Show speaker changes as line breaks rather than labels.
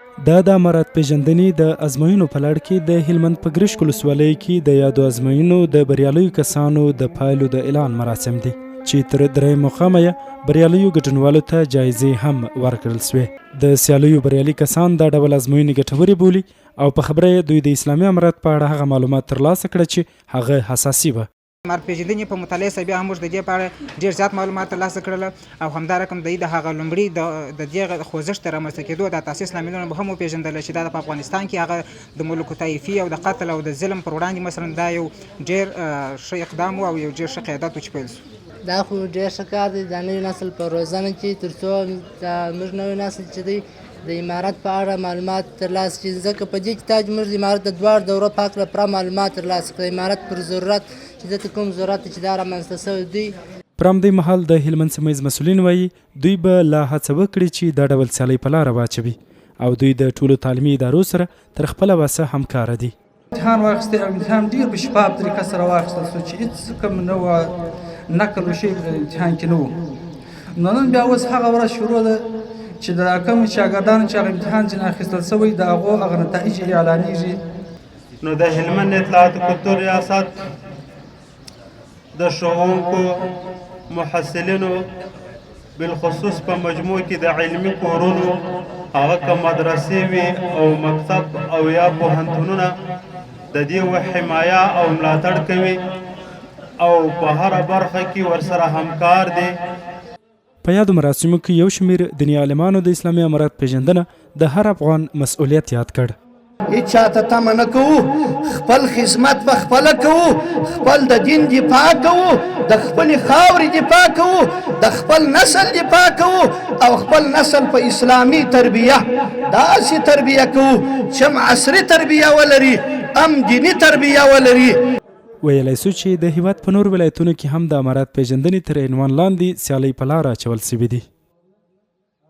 دا د امارات پیژندنې د ازموینو په لړ کې د هلمند په ګرشک ولسوالۍ کې د یادو ازموینو د بریالیو کسانو د پایلو د اعلان مراسم دي چې تر درې مخامه یې بریالیو ګډونوالو ته جایزې هم ورکړل سوې. د سیالیو بریالي کسان دا ډول ازموینې ګټورې بولي او په خبره دوی د اسلامي امارات په اړه هغه معلومات ترلاسه کړه چې هغه حساسي وه.
امارات پیژندنې په مطالعه سره بیا هم موږ د دې په اړه ډېر زیات معلومات ترلاسه کړل او همدا رقم د هغه لومړي د دې خوځښت د رامنځته کېدو د تاسیس لاملونه به هم وپېژندل چې دا په افغانستان کې هغه د ملوک طایفي او د قتل او د ظلم پر وړاندې مثلا دا یو ډېر ښه اقدام او یو ډېر ښه قیادت و چې پیل شو.
دا خو ډېر ښه کار دی د نوي نسل په روزنه کې تر څو زموږ نوی نسل چې دی د امارت په اړه معلومات ترلاسه کړي ځکه په دې کتاب موږ د امارت د دواړو دورو په هکله پوره معلومات ترلاسه کړي. امارت پر ضرورت چې دلته کوم ضرورت چې دا رامنځته شوی دی.
پر همدې مهال د هلمند سیمه ییز مسؤلین وایي دوی به لا هڅه وکړي چې دا ډول سیالۍ په لاره واچوي او دوی د ټولو تعلیمي ادارو سره تر خپله وسه همکاره دي.
امتحان واخیستی او امتحان ډېر په شفاف طریقه سره واخیستل شو چې هېڅ کوم نه وه نقل وشی په امتحان کې نه و. نو نن بیا اوس هغه ورځ شروع ده چې د کوم شاګردانو چې هغه امتحان ځینې اخیستل شوی د هغه نتایج اعلانېږي.
نو د هلمند اطلاعات کلتور ریاست د ښوونکو محصلینو بالخصوص په مجموع کې د علمي کورونو هغه که مدرسې وي او مکتب او یا پوهنتونونه د دې حمایه او ملاتړ کوي او په هره برخه کې ورسره همکار دي.
په یادو مراسمو کې یو شمیر دیني عالمانو د اسلامي امارات پیژندنه د هر افغان مسؤلیت یاد کړ.
هیڅ چاته تمه نه کوو، خپل خدمت به خپله کوو، خپل د دین دفاع کوو، د خپلې خاورې دفاع کوو، د خپل نسل دفاع کوو او خپل نسل په اسلامي تربیه داسې تربیه کوو چې عصري تربیه ولري ام دیني تربیه ولري.
ویلی سو چې د هیواد په نور ولایتونو کې هم د امارات پیژندنې تر عنوان لاندې سیالۍ په لاره اچول سوي دي.